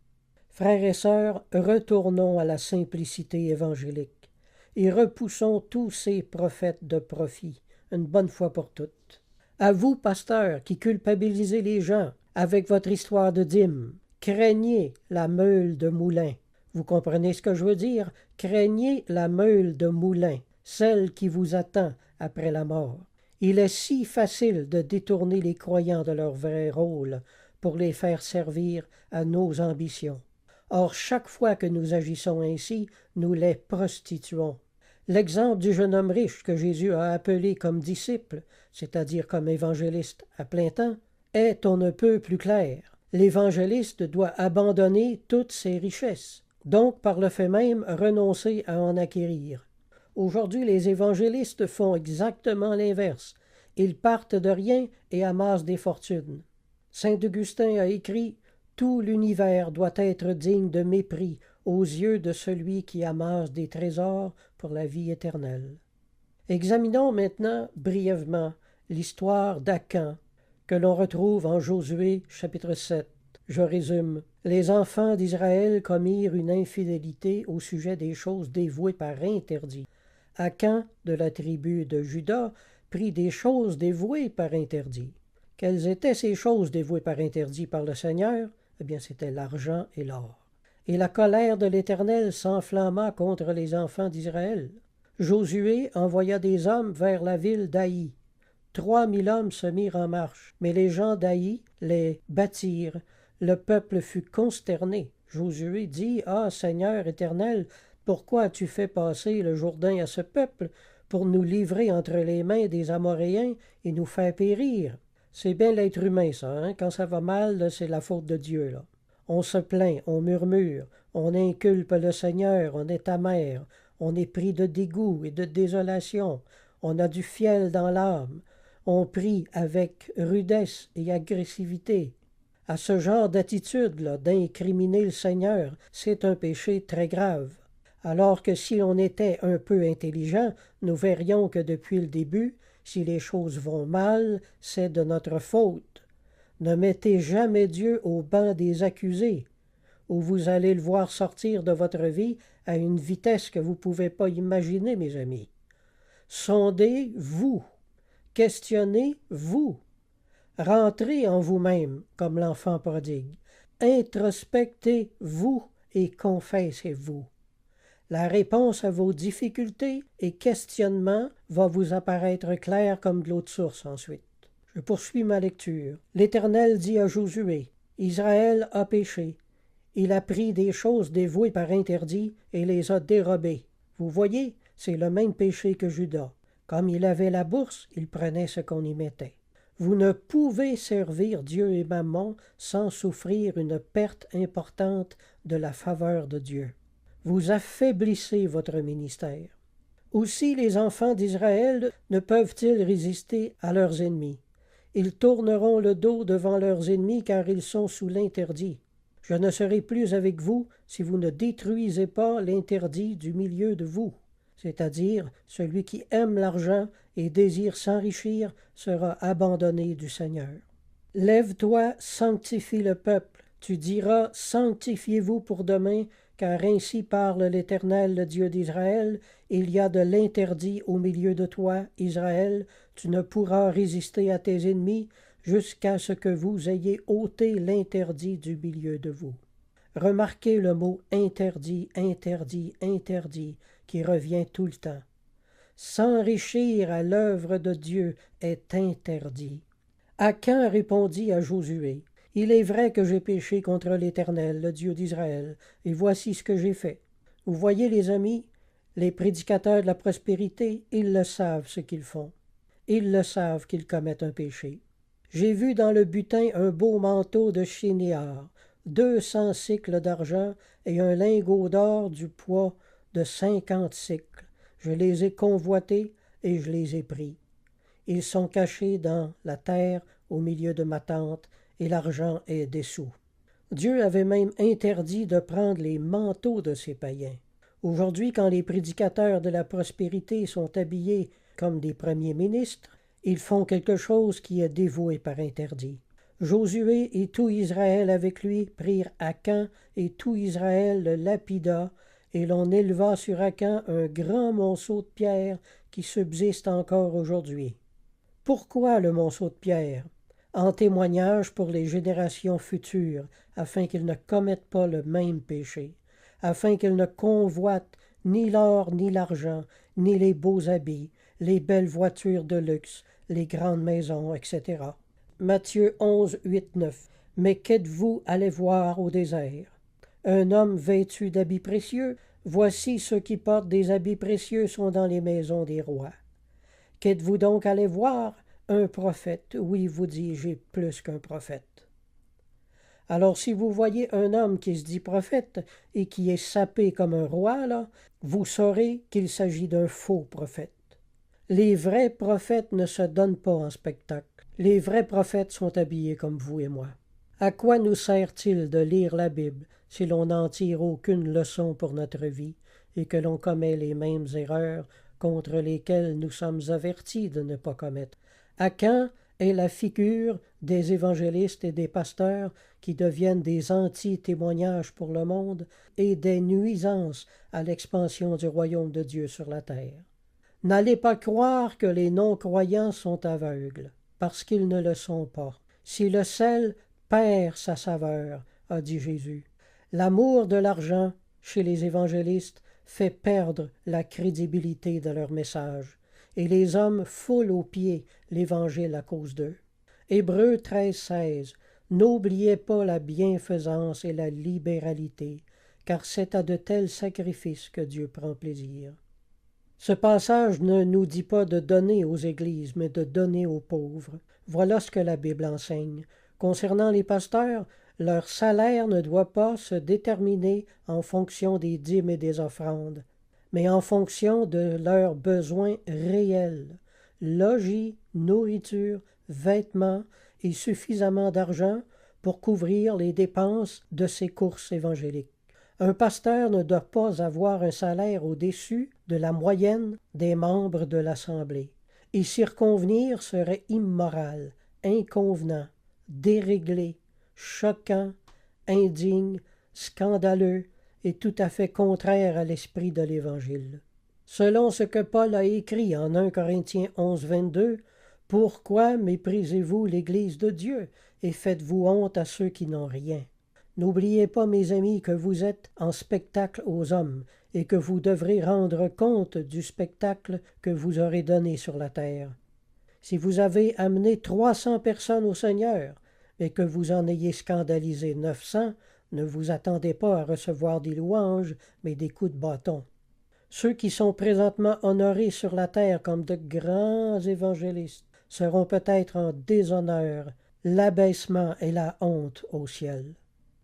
Frères et sœurs, retournons à la simplicité évangélique et repoussons tous ces prophètes de profit, une bonne fois pour toutes. À vous, pasteurs, qui culpabilisez les gens avec votre histoire de dîme, craignez la meule de moulin. Vous comprenez ce que je veux dire? Craignez la meule de moulin, celle qui vous attend après la mort. Il est si facile de détourner les croyants de leur vrai rôle pour les faire servir à nos ambitions. Or, chaque fois que nous agissons ainsi, nous les prostituons. L'exemple du jeune homme riche que Jésus a appelé comme disciple, c'est-à-dire comme évangéliste à plein temps, est on ne peut plus clair. L'évangéliste doit abandonner toutes ses richesses, donc par le fait même renoncer à en acquérir. Aujourd'hui, les évangélistes font exactement l'inverse. Ils partent de rien et amassent des fortunes. Saint Augustin a écrit « Tout l'univers doit être digne de mépris aux yeux de celui qui amasse des trésors pour la vie éternelle. » Examinons maintenant brièvement l'histoire d'Acan, que l'on retrouve en Josué chapitre 7. Je résume. Les enfants d'Israël commirent une infidélité au sujet des choses dévouées par interdit. Acan, de la tribu de Juda, prit des choses dévouées par interdit. Quelles étaient ces choses dévouées par interdit par le Seigneur? Eh bien, c'était l'argent et l'or. Et la colère de l'Éternel s'enflamma contre les enfants d'Israël. Josué envoya des hommes vers la ville d'Aï. 3000 hommes se mirent en marche, mais les gens d'Aï les battirent. Le peuple fut consterné. Josué dit « Ah, Seigneur éternel, pourquoi as-tu fait passer le Jourdain à ce peuple pour nous livrer entre les mains des Amoréens et nous faire périr? » C'est bien l'être humain, ça, hein? Quand ça va mal, là, c'est la faute de Dieu, là. On se plaint, on murmure, on inculpe le Seigneur, on est amer, on est pris de dégoût et de désolation, on a du fiel dans l'âme, on prie avec rudesse et agressivité. À ce genre d'attitude-là, d'incriminer le Seigneur, c'est un péché très grave. Alors que si l'on était un peu intelligent, nous verrions que depuis le début, si les choses vont mal, c'est de notre faute. Ne mettez jamais Dieu au banc des accusés, où vous allez le voir sortir de votre vie à une vitesse que vous ne pouvez pas imaginer, mes amis. Sondez-vous, questionnez-vous, rentrez en vous-même comme l'enfant prodigue, introspectez-vous et confessez-vous. La réponse à vos difficultés et questionnements va vous apparaître claire comme de l'eau de source ensuite. Je poursuis ma lecture. L'Éternel dit à Josué, « Israël a péché. Il a pris des choses dévouées par interdit et les a dérobées. » Vous voyez, c'est le même péché que Judas. Comme il avait la bourse, il prenait ce qu'on y mettait. Vous ne pouvez servir Dieu et Mammon sans souffrir une perte importante de la faveur de Dieu. Vous affaiblissez votre ministère. Aussi les enfants d'Israël ne peuvent-ils résister à leurs ennemis. Ils tourneront le dos devant leurs ennemis car ils sont sous l'interdit. Je ne serai plus avec vous si vous ne détruisez pas l'interdit du milieu de vous. C'est-à-dire, celui qui aime l'argent et désire s'enrichir sera abandonné du Seigneur. Lève-toi, sanctifie le peuple. Tu diras, sanctifiez-vous pour demain, car ainsi parle l'Éternel, le Dieu d'Israël, il y a de l'interdit au milieu de toi, Israël, tu ne pourras résister à tes ennemis jusqu'à ce que vous ayez ôté l'interdit du milieu de vous. Remarquez le mot interdit, interdit, interdit, qui revient tout le temps. S'enrichir à l'œuvre de Dieu est interdit. Acan répondit à Josué, « Il est vrai que j'ai péché contre l'Éternel, le Dieu d'Israël, et voici ce que j'ai fait. » Vous voyez, les amis, les prédicateurs de la prospérité, ils le savent ce qu'ils font. Ils le savent qu'ils commettent un péché. J'ai vu dans le butin un beau manteau de Shinéar, 200 cycles d'argent et un lingot d'or du poids de 50 cycles. Je les ai convoités et je les ai pris. Ils sont cachés dans la terre au milieu de ma tente, et l'argent est dessous. Dieu avait même interdit de prendre les manteaux de ces païens. Aujourd'hui, quand les prédicateurs de la prospérité sont habillés comme des premiers ministres, ils font quelque chose qui est dévoué par interdit. Josué et tout Israël avec lui prirent Acan, et tout Israël le lapida, et l'on éleva sur Acan un grand monceau de pierre qui subsiste encore aujourd'hui. Pourquoi le monceau de pierre? En témoignage pour les générations futures, afin qu'ils ne commettent pas le même péché, afin qu'ils ne convoitent ni l'or ni l'argent, ni les beaux habits, les belles voitures de luxe, les grandes maisons, etc. Matthieu 11, 8, 9. Mais qu'êtes-vous allé voir au désert? Un homme vêtu d'habits précieux? Voici ceux qui portent des habits précieux sont dans les maisons des rois. Qu'êtes-vous donc allé voir? Un prophète. Oui, vous dis, j'ai plus qu'un prophète. Alors si vous voyez un homme qui se dit prophète et qui est sapé comme un roi, là, vous saurez qu'il s'agit d'un faux prophète. Les vrais prophètes ne se donnent pas en spectacle. Les vrais prophètes sont habillés comme vous et moi. À quoi nous sert-il de lire la Bible si l'on n'en tire aucune leçon pour notre vie et que l'on commet les mêmes erreurs contre lesquelles nous sommes avertis de ne pas commettre? À quand est la figure des évangélistes et des pasteurs qui deviennent des anti-témoignages pour le monde et des nuisances à l'expansion du royaume de Dieu sur la terre? N'allez pas croire que les non-croyants sont aveugles, parce qu'ils ne le sont pas. Si le sel perd sa saveur, a dit Jésus. L'amour de l'argent, chez les évangélistes, fait perdre la crédibilité de leur message, et les hommes foulent aux pieds l'Évangile à cause d'eux. Hébreux 13,16. N'oubliez pas la bienfaisance et la libéralité, car c'est à de tels sacrifices que Dieu prend plaisir. Ce passage ne nous dit pas de donner aux églises, mais de donner aux pauvres. Voilà ce que la Bible enseigne. Concernant les pasteurs, leur salaire ne doit pas se déterminer en fonction des dîmes et des offrandes, mais en fonction de leurs besoins réels. Logis, nourriture, vêtements et suffisamment d'argent pour couvrir les dépenses de ces courses évangéliques. Un pasteur ne doit pas avoir un salaire au-dessus de la moyenne des membres de l'Assemblée. Y circonvenir serait immoral, inconvenant, déréglé, choquant, indigne, scandaleux et tout à fait contraire à l'esprit de l'Évangile. Selon ce que Paul a écrit en 1 Corinthiens 11, 22, « Pourquoi méprisez-vous l'Église de Dieu et faites-vous honte à ceux qui n'ont rien ?» N'oubliez pas, mes amis, que vous êtes en spectacle aux hommes et que vous devrez rendre compte du spectacle que vous aurez donné sur la terre. Si vous avez amené 300 personnes au Seigneur et que vous en ayez scandalisé 900, ne vous attendez pas à recevoir des louanges, mais des coups de bâton. Ceux qui sont présentement honorés sur la terre comme de grands évangélistes seront peut-être en déshonneur, l'abaissement et la honte au ciel.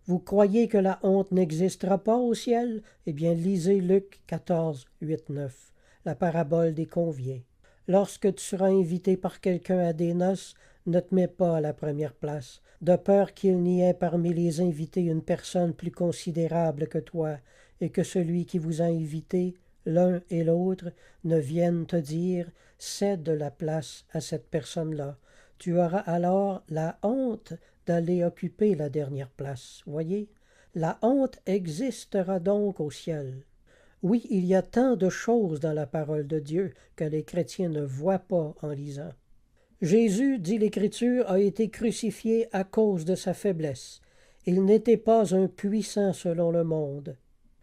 Vous croyez que la honte n'existera pas au ciel? Eh bien, lisez Luc 14, 8, 9, la parabole des conviés. Lorsque tu seras invité par quelqu'un à des noces, ne te mets pas à la première place, de peur qu'il n'y ait parmi les invités une personne plus considérable que toi, et que celui qui vous a invité, l'un et l'autre, ne vienne te dire « cède la place à cette personne-là ». Tu auras alors la honte d'aller occuper la dernière place. Voyez, la honte existera donc au ciel. Oui, il y a tant de choses dans la parole de Dieu que les chrétiens ne voient pas en lisant. Jésus, dit l'Écriture, a été crucifié à cause de sa faiblesse. Il n'était pas un puissant selon le monde,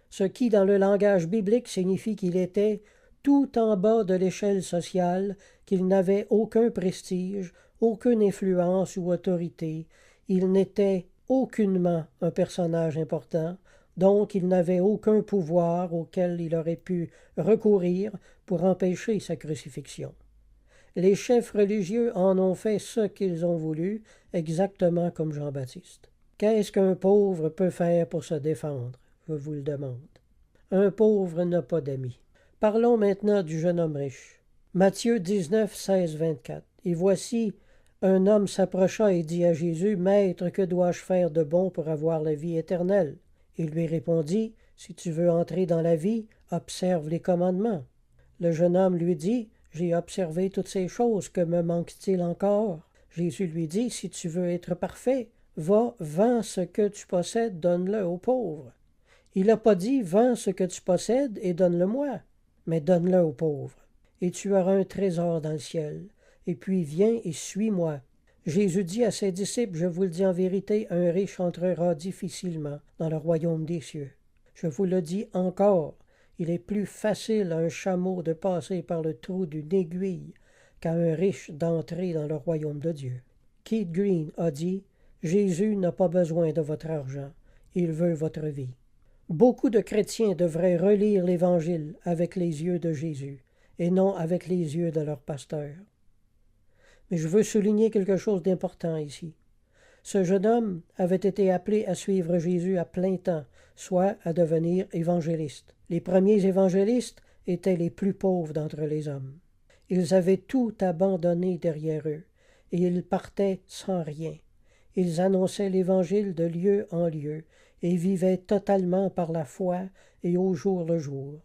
ce qui, dans le langage biblique, signifie qu'il était tout en bas de l'échelle sociale, qu'il n'avait aucun prestige, aucune influence ou autorité. Il n'était aucunement un personnage important, donc il n'avait aucun pouvoir auquel il aurait pu recourir pour empêcher sa crucifixion. Les chefs religieux en ont fait ce qu'ils ont voulu, exactement comme Jean-Baptiste. Qu'est-ce qu'un pauvre peut faire pour se défendre? Je vous le demande. Un pauvre n'a pas d'amis. Parlons maintenant du jeune homme riche. Matthieu 19, 16, 24. Et voici, un homme s'approcha et dit à Jésus, « Maître, que dois-je faire de bon pour avoir la vie éternelle? » Il lui répondit, « Si tu veux entrer dans la vie, observe les commandements. » Le jeune homme lui dit, « J'ai observé toutes ces choses, que me manque-t-il encore? » Jésus lui dit, « Si tu veux être parfait, va, vends ce que tu possèdes, donne-le aux pauvres. » Il n'a pas dit, « Vends ce que tu possèdes et donne-le-moi, mais donne-le aux pauvres, et tu auras un trésor dans le ciel. Et puis viens et suis-moi. » Jésus dit à ses disciples, « Je vous le dis en vérité, un riche entrera difficilement dans le royaume des cieux. Je vous le dis encore, il est plus facile à un chameau de passer par le trou d'une aiguille qu'à un riche d'entrer dans le royaume de Dieu. » Keith Green a dit, « Jésus n'a pas besoin de votre argent, il veut votre vie. » Beaucoup de chrétiens devraient relire l'Évangile avec les yeux de Jésus et non avec les yeux de leur pasteur. Mais je veux souligner quelque chose d'important ici. Ce jeune homme avait été appelé à suivre Jésus à plein temps, soit à devenir évangéliste. Les premiers évangélistes étaient les plus pauvres d'entre les hommes. Ils avaient tout abandonné derrière eux, et ils partaient sans rien. Ils annonçaient l'Évangile de lieu en lieu, et vivaient totalement par la foi et au jour le jour.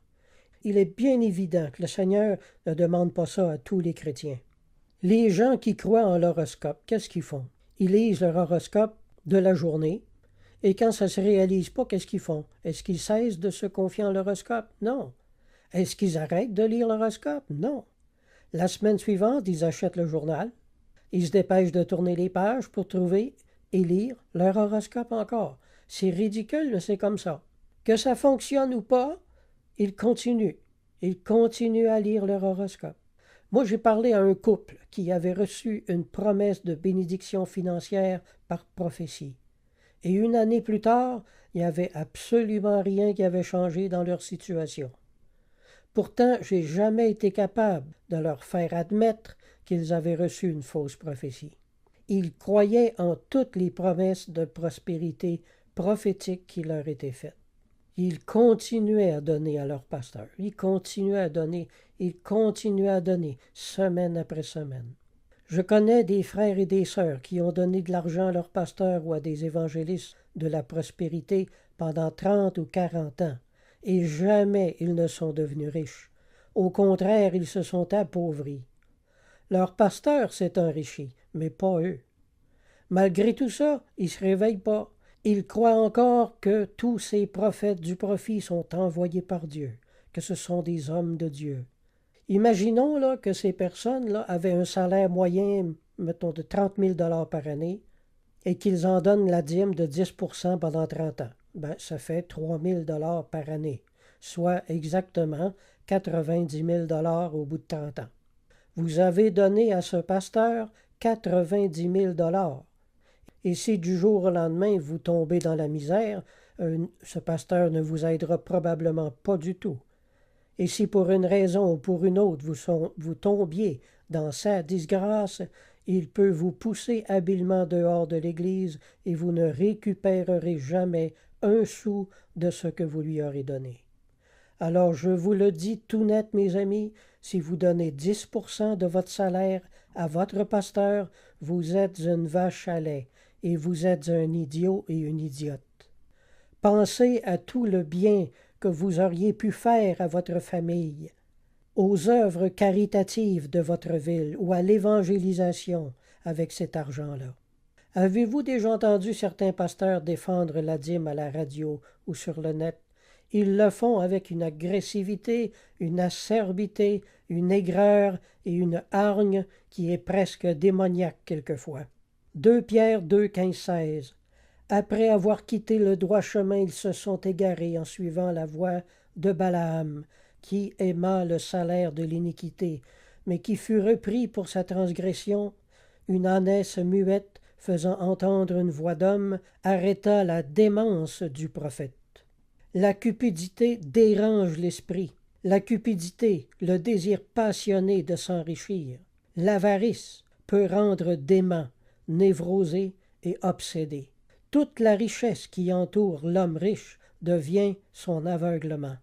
Il est bien évident que le Seigneur ne demande pas ça à tous les chrétiens. Les gens qui croient en l'horoscope, qu'est-ce qu'ils font? Ils lisent leur horoscope de la journée, et quand ça ne se réalise pas, qu'est-ce qu'ils font? Est-ce qu'ils cessent de se confier en l'horoscope? Non. Est-ce qu'ils arrêtent de lire l'horoscope? Non. La semaine suivante, ils achètent le journal. Ils se dépêchent de tourner les pages pour trouver et lire leur horoscope encore. C'est ridicule, mais c'est comme ça. Que ça fonctionne ou pas, ils continuent. Ils continuent à lire leur horoscope. Moi, j'ai parlé à un couple qui avait reçu une promesse de bénédiction financière par prophétie. Et une année plus tard, il n'y avait absolument rien qui avait changé dans leur situation. Pourtant, j'ai jamais été capable de leur faire admettre qu'ils avaient reçu une fausse prophétie. Ils croyaient en toutes les promesses de prospérité prophétique qui leur étaient faites. Ils continuaient à donner à leur pasteur. Ils continuaient à donner, semaine après semaine. Je connais des frères et des sœurs qui ont donné de l'argent à leur pasteur ou à des évangélistes de la prospérité pendant 30 ou 40 ans, et jamais ils ne sont devenus riches. Au contraire, ils se sont appauvris. Leur pasteur s'est enrichi, mais pas eux. Malgré tout ça, ils ne se réveillent pas. Ils croient encore que tous ces prophètes du profit sont envoyés par Dieu, que ce sont des hommes de Dieu. Imaginons là, que ces personnes-là avaient un salaire moyen, mettons, de 30 000 par année, et qu'ils en donnent la dîme de 10 pendant 30 ans. Ça fait 3 000 par année, soit exactement 90 000 au bout de 30 ans. Vous avez donné à ce pasteur 90 000 et si du jour au lendemain vous tombez dans la misère, ce pasteur ne vous aidera probablement pas du tout. Et si pour une raison ou pour une autre vous tombiez dans sa disgrâce, il peut vous pousser habilement dehors de l'Église et vous ne récupérerez jamais un sou de ce que vous lui aurez donné. Alors je vous le dis tout net, mes amis, si vous donnez 10% de votre salaire à votre pasteur, vous êtes une vache à lait et vous êtes un idiot et une idiote. Pensez à tout le bien que vous auriez pu faire à votre famille, aux œuvres caritatives de votre ville ou à l'évangélisation avec cet argent-là. Avez-vous déjà entendu certains pasteurs défendre la dîme à la radio ou sur le net? Ils le font avec une agressivité, une acerbité, une aigreur et une hargne qui est presque démoniaque quelquefois. 2 Pierre 2, 15, 16. Après avoir quitté le droit chemin, ils se sont égarés en suivant la voie de Balaam, qui aima le salaire de l'iniquité, mais qui fut repris pour sa transgression. Une ânesse muette, faisant entendre une voix d'homme, arrêta la démence du prophète. La cupidité dérange l'esprit. La cupidité, le désir passionné de s'enrichir. L'avarice peut rendre dément, névrosé et obsédé. Toute la richesse qui entoure l'homme riche devient son aveuglement.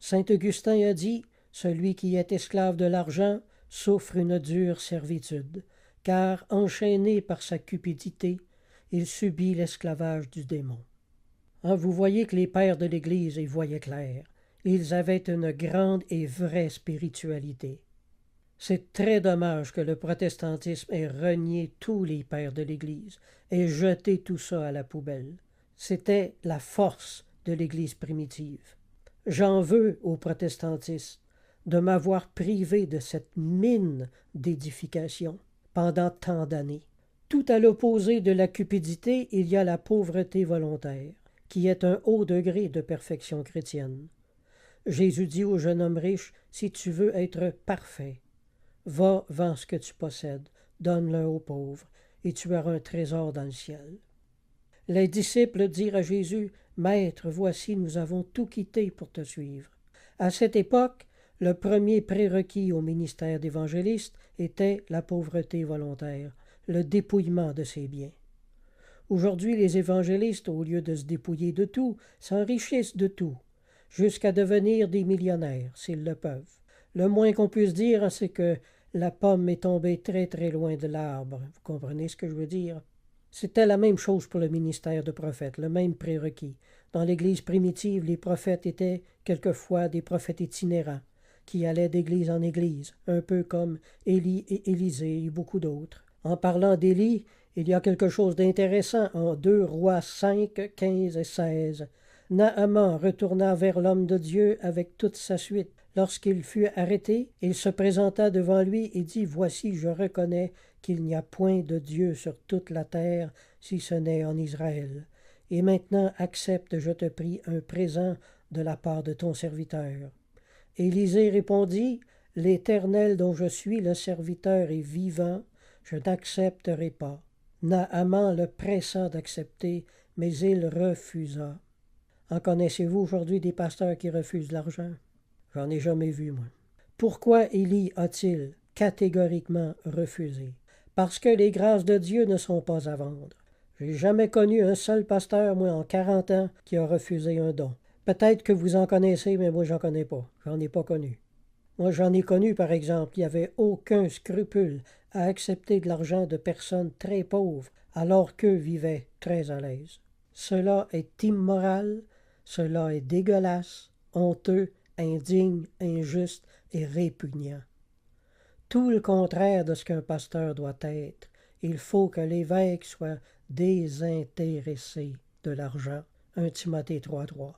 Saint Augustin a dit « Celui qui est esclave de l'argent souffre une dure servitude, car, enchaîné par sa cupidité, il subit l'esclavage du démon. » Vous voyez que les pères de l'Église y voyaient clair. Ils avaient une grande et vraie spiritualité. C'est très dommage que le protestantisme ait renié tous les pères de l'Église et jeté tout ça à la poubelle. C'était la force de l'Église primitive. J'en veux au protestantisme de m'avoir privé de cette mine d'édification pendant tant d'années. Tout à l'opposé de la cupidité, il y a la pauvreté volontaire, qui est un haut degré de perfection chrétienne. Jésus dit au jeune homme riche, « Si tu veux être parfait, va, vends ce que tu possèdes, donne-le aux pauvres, et tu auras un trésor dans le ciel. » Les disciples dirent à Jésus, « Maître, voici, nous avons tout quitté pour te suivre. » À cette époque, le premier prérequis au ministère d'évangéliste était la pauvreté volontaire, le dépouillement de ses biens. Aujourd'hui, les évangélistes, au lieu de se dépouiller de tout, s'enrichissent de tout, jusqu'à devenir des millionnaires, s'ils le peuvent. Le moins qu'on puisse dire, c'est que la pomme est tombée très très loin de l'arbre. Vous comprenez ce que je veux dire? C'était la même chose pour le ministère de prophète, le même prérequis. Dans l'Église primitive, les prophètes étaient quelquefois des prophètes itinérants, qui allaient d'église en église, un peu comme Élie et Élisée et beaucoup d'autres. En parlant d'Élie, il y a quelque chose d'intéressant en 2 Rois 5, 15 et 16. Naaman retourna vers l'homme de Dieu avec toute sa suite. Lorsqu'il fut arrêté, il se présenta devant lui et dit, « Voici, je reconnais qu'il n'y a point de Dieu sur toute la terre, si ce n'est en Israël. Et maintenant accepte, je te prie, un présent de la part de ton serviteur. » Élisée répondit, « L'Éternel dont je suis le serviteur est vivant, je n'accepterai pas. » Naaman le pressa d'accepter, mais il refusa. En connaissez-vous aujourd'hui des pasteurs qui refusent l'argent? J'en ai jamais vu, moi. Pourquoi Élie a-t-il catégoriquement refusé? Parce que les grâces de Dieu ne sont pas à vendre. J'ai jamais connu un seul pasteur, moi, en 40 ans, qui a refusé un don. Peut-être que vous en connaissez, mais moi, j'en connais pas. J'en ai pas connu. Moi, j'en ai connu, par exemple, qui n'avaient aucun scrupule à accepter de l'argent de personnes très pauvres, alors qu'eux vivaient très à l'aise. Cela est immoral, cela est dégueulasse, honteux, indigne, injuste et répugnant. Tout le contraire de ce qu'un pasteur doit être. Il faut que l'évêque soit désintéressé de l'argent. 1 Timothée 3.3.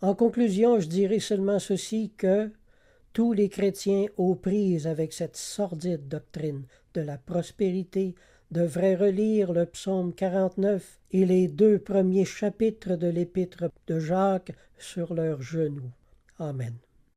En conclusion, je dirai seulement ceci que tous les chrétiens aux prises avec cette sordide doctrine de la prospérité devraient relire le psaume 49 et les 2 premiers chapitres de l'épître de Jacques sur leurs genoux. Amen.